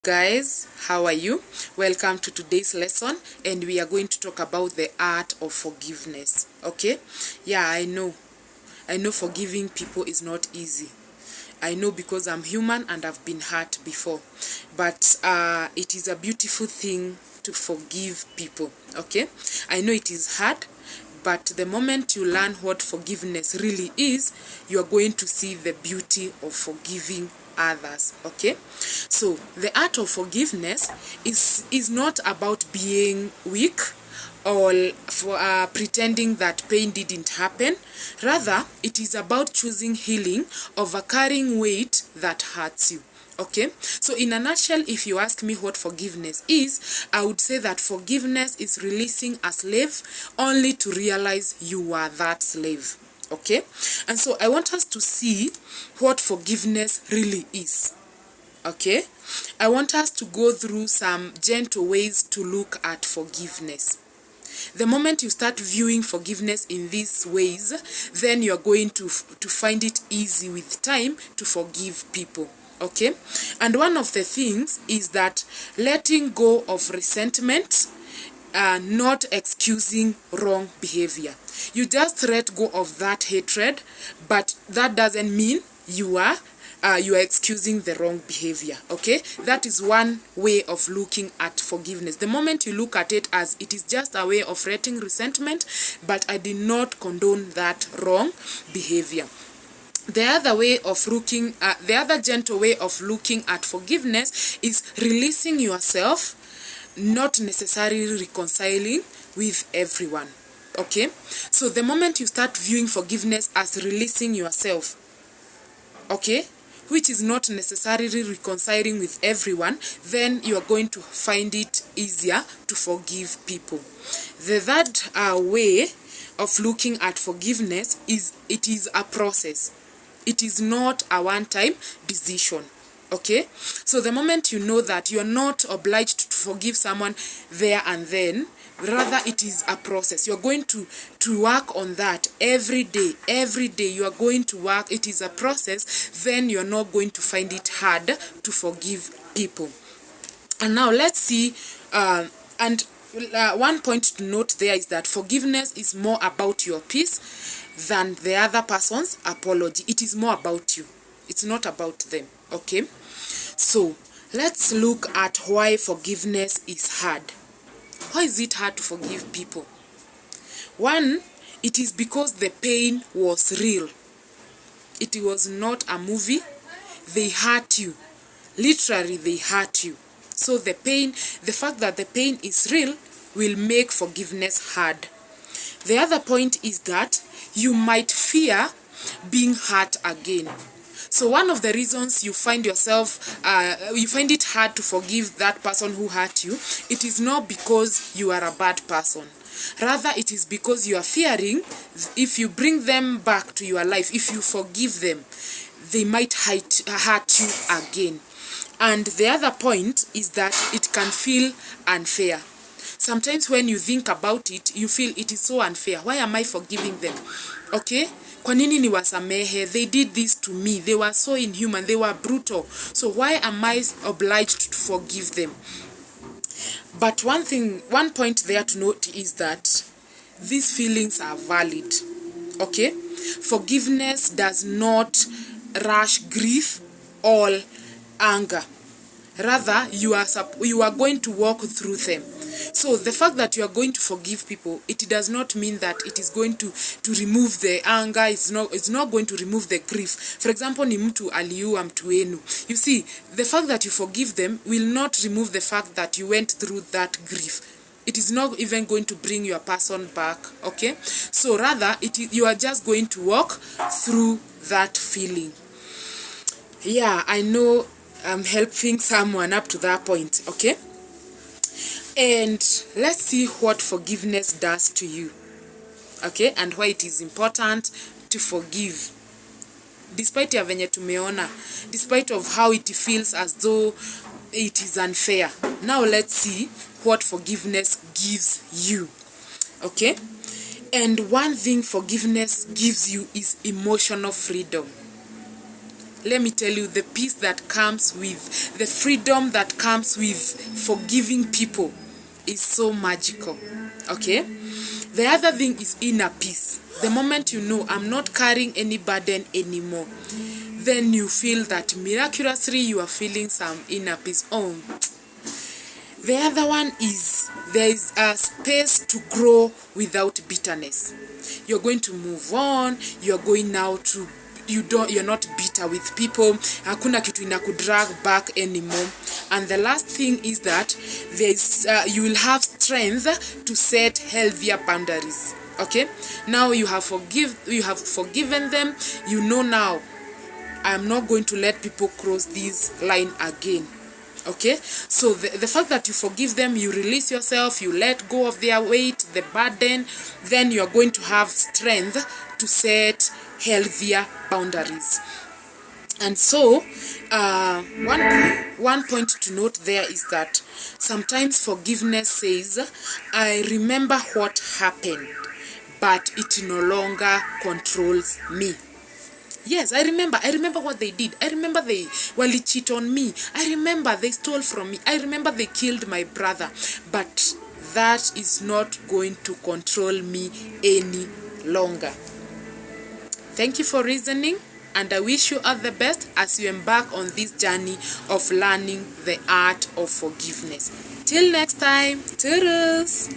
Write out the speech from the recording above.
Guys, how are you? Welcome to today's lesson, and we are going to talk about the art of forgiveness. Okay? Yeah, I know forgiving people is not easy. I know because I'm human and I've been hurt before. But it is a beautiful thing to forgive people. Okay? I know it is hard, but the moment you learn what forgiveness really is, you are going to see the beauty of forgiving others. Okay, so the art of forgiveness is not about being weak or pretending that pain didn't happen. Rather, it is about choosing healing over carrying weight that hurts you. Okay, so in a nutshell, if you ask me what forgiveness is, I would say that forgiveness is releasing a slave only to realize you are that slave. Okay, and so I want us to see what forgiveness really is. Okay, I want us to go through some gentle ways to look at forgiveness. The moment you start viewing forgiveness in these ways, then you're going to find it easy with time to forgive people. Okay, and one of the things is that letting go of resentment, not excusing wrong behavior. You just let go of that hatred, but that doesn't mean you are excusing the wrong behavior. Okay, that is one way of looking at forgiveness. The moment you look at it as it is just a way of letting resentment, but I did not condone that wrong behavior. The other way of looking the other gentle way of looking at forgiveness is releasing yourself, not necessarily reconciling with everyone. Okay, so the moment you start viewing forgiveness as releasing yourself, okay, which is not necessarily reconciling with everyone, then you are going to find it easier to forgive people. The third way of looking at forgiveness is it is a process. It is not a one-time decision. Okay, so the moment you know that you are not obliged to forgive someone there and then, rather it is a process. You're going to work on that every day you are going to work. It is a process. Then you're not going to find it hard to forgive people. And now let's see, one point to note there is that forgiveness is more about your peace than the other person's apology. It is more about you. It's not about them. Okay, so let's look at why forgiveness is hard. Why is it hard to forgive people? One, it is because the pain was real. It was not a movie. They hurt you. Literally, they hurt you. So the fact that the pain is real will make forgiveness hard. The other point is that you might fear being hurt again. So one of the reasons you find it hard to forgive that person who hurt you, it is not because you are a bad person. Rather, it is because you are fearing if you bring them back to your life, if you forgive them, they might hurt you again. And the other point is that it can feel unfair. Sometimes when you think about it, you feel it is so unfair. Why am I forgiving them? Okay? Kwa nini niwasamehe? They did this to me. They were so inhuman. They were brutal. So why am I obliged to forgive them? But one point there to note is that these feelings are valid. Okay? Forgiveness does not rush grief or anger. Rather, you are going to walk through them. So the fact that you are going to forgive people, it does not mean that it is going to remove the anger. It's not going to remove the grief. For example, ni mtu aliua mtu wenu. You see, the fact that you forgive them will not remove the fact that you went through that grief. It is not even going to bring your person back. Okay, so rather you are just going to walk through that feeling. Yeah, I know I'm helping someone up to that point. Okay, and let's see what forgiveness does to you. Okay, and why it is important to forgive. Despite ya venye tumeona, despite of how it feels as though it is unfair. Now let's see what forgiveness gives you. Okay, and one thing forgiveness gives you is emotional freedom. let me tell you, the peace that comes with, the freedom that comes with forgiving people is so magical. Okay? The other thing is inner peace. The moment you know I'm not carrying any burden anymore, then you feel that miraculously you are feeling some inner peace. Oh, the other one is there is a space to grow without bitterness. You're going to move on. You're going now to, you're not bitter with people. Hakuna kitu inakudrag back anymore. And the last thing is that you will have strength to set healthier boundaries. Okay? Now you have forgiven them. You know now, I'm not going to let people cross this line again. Okay, so the fact that you forgive them, you release yourself, you let go of their weight, the burden, then you are going to have strength to set healthier boundaries. And so one point to note there is that sometimes forgiveness says, I remember what happened, but it no longer controls me. Yes, I remember what they did. I remember they cheat on me. I remember they stole from me. I remember they killed my brother. But that is not going to control me any longer. Thank you for listening, and I wish you all the best as you embark on this journey of learning the art of forgiveness. Till next time, toodles!